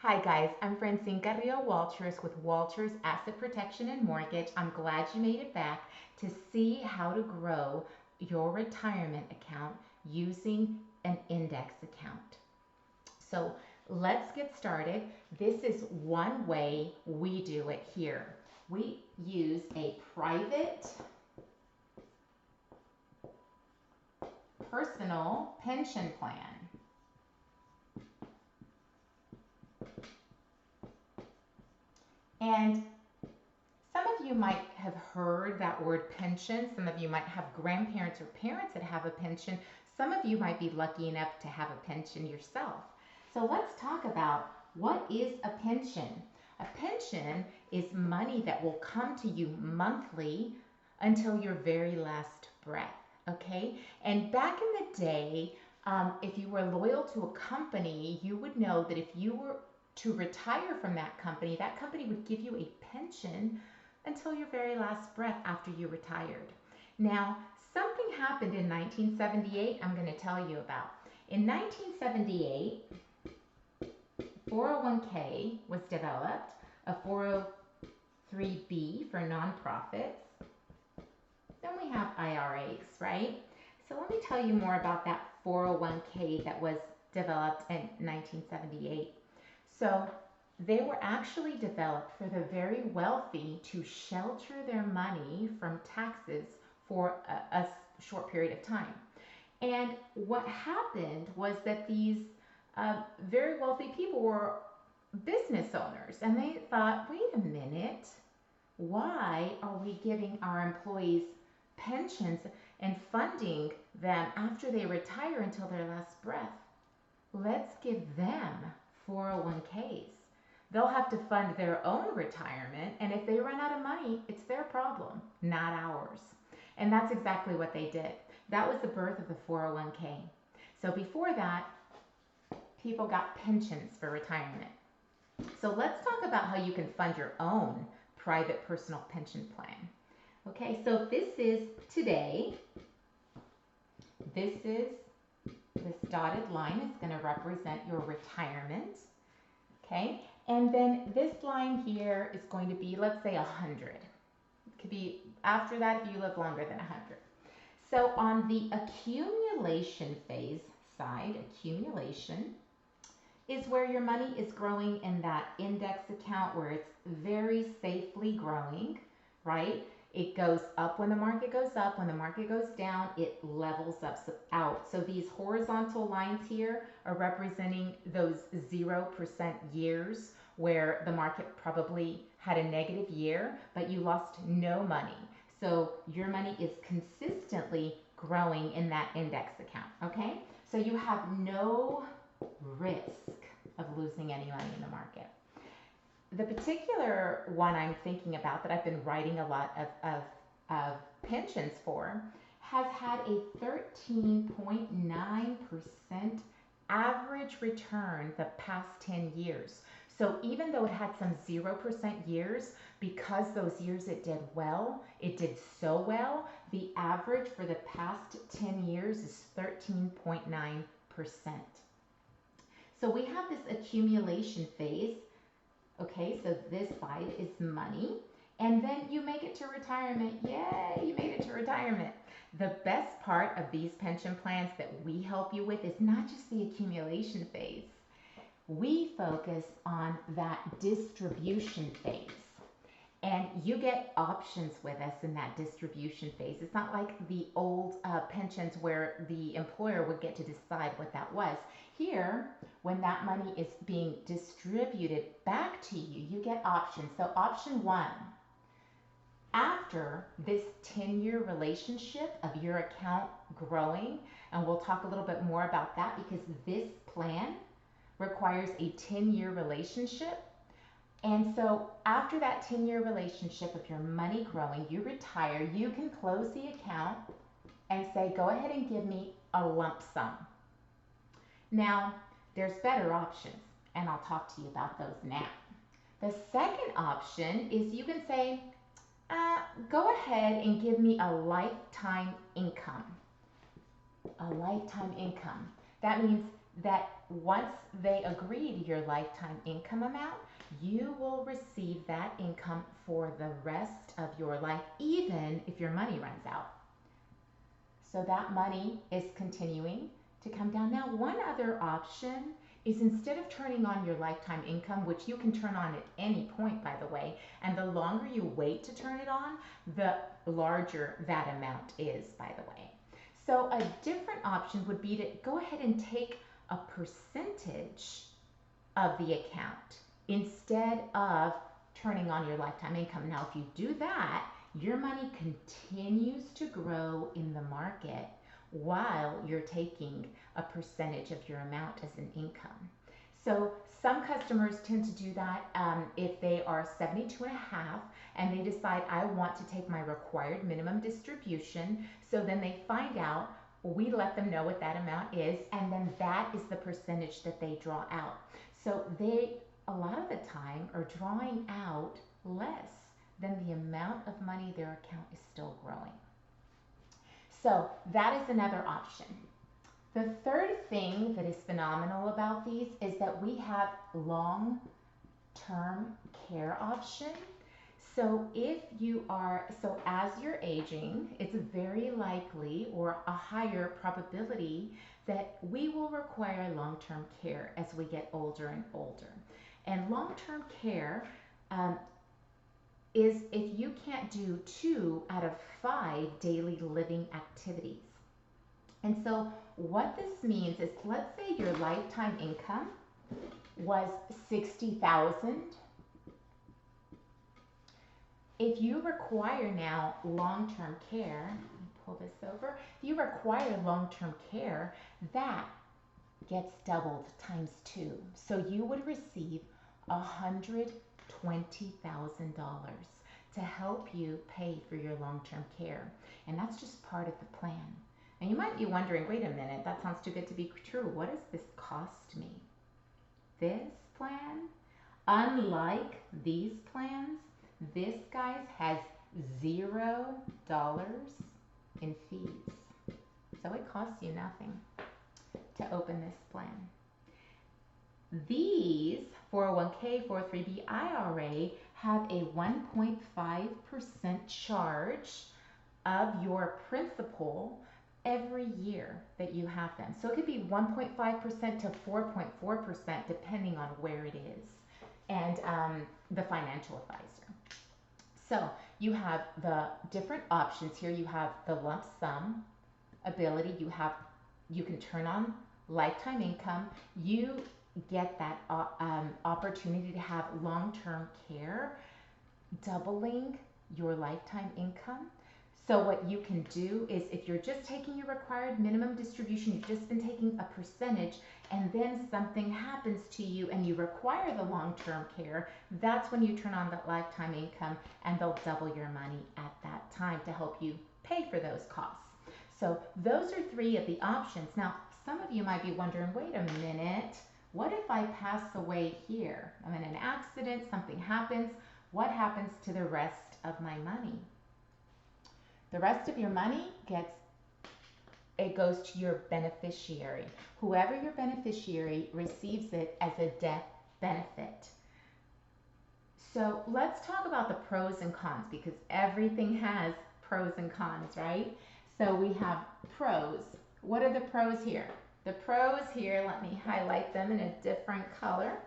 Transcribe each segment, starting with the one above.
Hi guys, I'm Francine Carrillo Walters with Walters Asset Protection and Mortgage. I'm glad you made it back to see how to grow your retirement account using an index account. So let's get started. This is one way we do it here. We use a private personal pension plan. And some of you might have heard that word pension. Some of you might have grandparents or parents that have a pension. Some of you might be lucky enough to have a pension yourself. So let's talk about what is a pension. A pension is money that will come to you monthly until your very last breath, okay? And back in the day, if you were loyal to a company, you would know that if you were to retire from that company would give you a pension until your very last breath after you retired. Now, something happened in 1978 I'm going to tell you about. In 1978, 401k was developed, a 403b for nonprofits. Then we have IRAs, right? So let me tell you more about that 401k that was developed in 1978. So they were actually developed for the very wealthy to shelter their money from taxes for a short period of time. And what happened was that these very wealthy people were business owners and they thought, wait a minute, why are we giving our employees pensions and funding them after they retire until their last breath? Let's give them 401ks. They'll have to fund their own retirement, and if they run out of money, it's their problem, not ours. And that's exactly what they did. That was the birth of the 401k. So before that, people got pensions for retirement. So let's talk about how you can fund your own private personal pension plan. Okay, so this is today. This dotted line is going to represent your retirement. Okay, and then this line here is going to be, let's say, 100. It could be after that if you live longer than 100. So on the accumulation phase side, accumulation is where your money is growing in that index account where it's very safely growing, right? It goes up when the market goes up. When the market goes down, it levels out. So these horizontal lines here are representing those 0% years where the market probably had a negative year, but you lost no money. So your money is consistently growing in that index account, okay? So you have no risk of losing any money in the market. The particular one I'm thinking about that I've been writing a lot of pensions for has had a 13.9% average return the past 10 years. So even though it had some 0% years, because those years it did well, it did so well, the average for the past 10 years is 13.9%. So we have this accumulation phase. Okay, so this side is money. And then you make it to retirement. Yay, you made it to retirement. The best part of these pension plans that we help you with is not just the accumulation phase. We focus on that distribution phase. And you get options with us in that distribution phase. It's not like the old pensions where the employer would get to decide what that was. Here, when that money is being distributed back to you, you get options. So option one, after this 10-year relationship of your account growing, and we'll talk a little bit more about that because this plan requires a 10-year relationship. And so after that 10-year relationship of your money growing, you retire, you can close the account and say, go ahead and give me a lump sum. Now, there's better options, and I'll talk to you about those now. The second option is you can say, go ahead and give me a lifetime income. A lifetime income. That means that once they agree to your lifetime income amount, you will receive that income for the rest of your life, even if your money runs out. So that money is continuing to come down. Now, one other option is instead of turning on your lifetime income, which you can turn on at any point, by the way, and the longer you wait to turn it on, the larger that amount is, by the way. So a different option would be to go ahead and take a percentage of the account instead of turning on your lifetime income. Now, if you do that, your money continues to grow in the market while you're taking a percentage of your amount as an income. So some customers tend to do that if they are 72 and a half and they decide, I want to take my required minimum distribution. So then they find out, we let them know what that amount is, and then that is the percentage that they draw out. So they, a lot of the time, are drawing out less than the amount of money their account is still growing. So that is another option. The third thing that is phenomenal about these is that we have long-term care option. So as you're aging, it's very likely or a higher probability that we will require long-term care as we get older and older. And long-term care is if you can't do 2 out of 5 daily living activities. And so what this means is, let's say your lifetime income was $60,000. If you require now long-term care, let me pull this over. If you require long-term care, that gets doubled times 2. So you would receive $120,000 to help you pay for your long-term care. And that's just part of the plan. And you might be wondering, wait a minute, that sounds too good to be true. What does this cost me? This plan, unlike these plans, this, guys, has $0 in fees. So it costs you nothing to open this plan. These 401k, 403b, IRA have a 1.5% charge of your principal every year that you have them. So it could be 1.5% to 4.4% depending on where it is and the financial advisor. So you have the different options here. You have the lump sum ability. You can turn on lifetime income. You get that opportunity to have long-term care, doubling your lifetime income. So what you can do is, if you're just taking your required minimum distribution, you've just been taking a percentage, and then something happens to you and you require the long-term care, that's when you turn on that lifetime income, and they'll double your money at that time to help you pay for those costs. So those are 3 of the options. Now, some of you might be wondering, wait a minute, what if I pass away here? I'm in an accident, something happens. What happens to the rest of my money? The rest of your money goes to your beneficiary. Whoever your beneficiary receives it as a death benefit. So let's talk about the pros and cons, because everything has pros and cons, right? So we have pros. What are the pros here? The pros here, let me highlight them in a different color.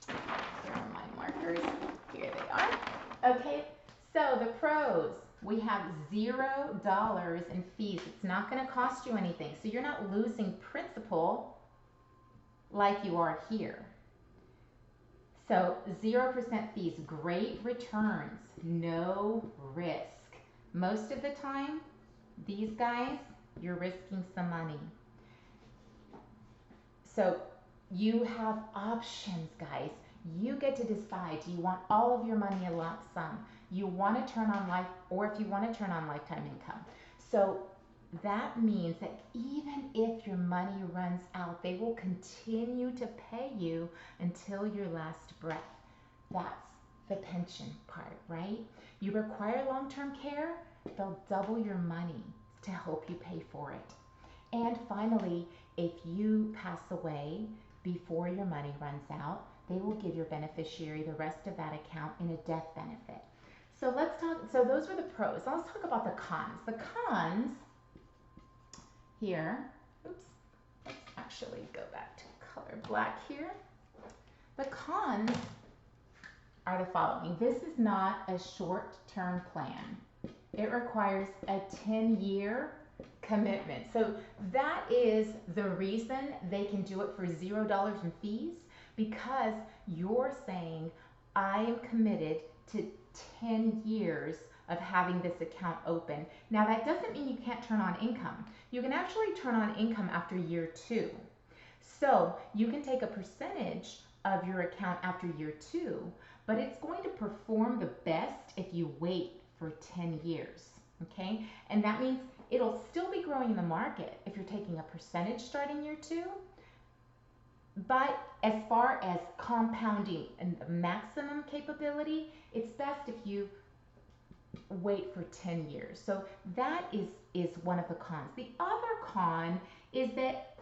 Here are my markers. Here they are. Okay, so the pros. We have $0 in fees. It's not going to cost you anything. So you're not losing principal like you are here. So 0% fees, great returns, no risk. Most of the time, these guys, you're risking some money. So you have options, guys. You get to decide, do you want all of your money in lump sum? You want to turn on life, or if you want to turn on lifetime income. So that means that even if your money runs out, they will continue to pay you until your last breath. That's the pension part, right? You require long-term care, they'll double your money to help you pay for it. And finally, if you pass away, before your money runs out, they will give your beneficiary the rest of that account in a death benefit. So let's talk, so those were the pros. Now let's talk about the cons. The cons here, oops, let's actually go back to color black here. The cons are the following. This is not a short-term plan. It requires a 10-year commitment. So that is the reason they can do it for $0 in fees, because you're saying, I am committed to 10 years of having this account open. Now that doesn't mean you can't turn on income. You can actually turn on income after year 2. So you can take a percentage of your account after year 2, but it's going to perform the best if you wait for 10 years, okay? And that means it'll still be growing in the market if you're taking a percentage starting year 2, but as far as compounding and maximum capability, it's best if you wait for 10 years. So that is one of the cons. The other con is that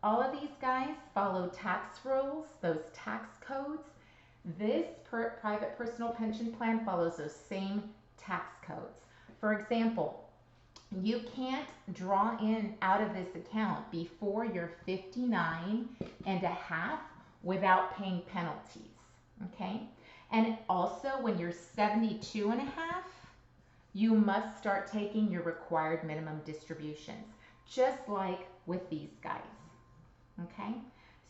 all of these guys follow tax rules, those tax codes. This private personal pension plan follows those same tax codes. For example, you can't draw in out of this account before you're 59 and a half without paying penalties, okay? And also when you're 72 and a half, you must start taking your required minimum distributions, just like with these guys, okay?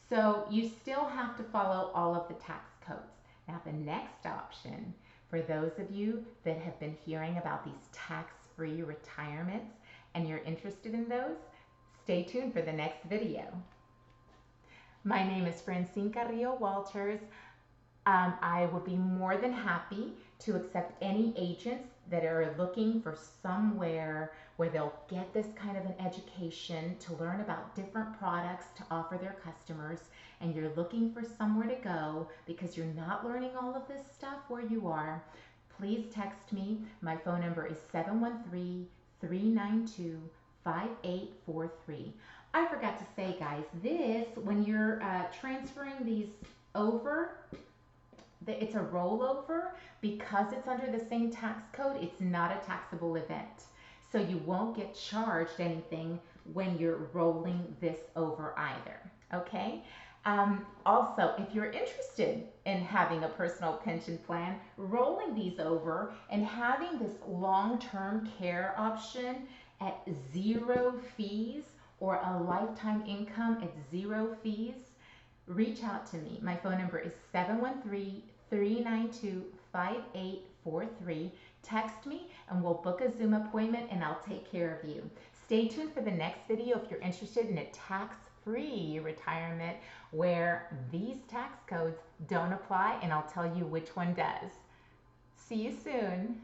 So you still have to follow all of the tax codes. Now the next option, for those of you that have been hearing about these tax-free retirements and you're interested in those, stay tuned for the next video. My name is Francine Carrillo Walters. I would be more than happy to accept any agents that are looking for somewhere where they'll get this kind of an education to learn about different products to offer their customers, and you're looking for somewhere to go because you're not learning all of this stuff where you are. Please text me. My phone number is 713-392-5843. I forgot to say, guys, this, when you're transferring these over, it's a rollover. Because it's under the same tax code, it's not a taxable event. So you won't get charged anything when you're rolling this over either, okay? Also, if you're interested in having a personal pension plan, rolling these over and having this long-term care option at 0 fees or a lifetime income at 0 fees, reach out to me. My phone number is 713-392-5843. Text me and we'll book a Zoom appointment and I'll take care of you. Stay tuned for the next video if you're interested in a tax-free retirement where these tax codes don't apply, and I'll tell you which one does. See you soon.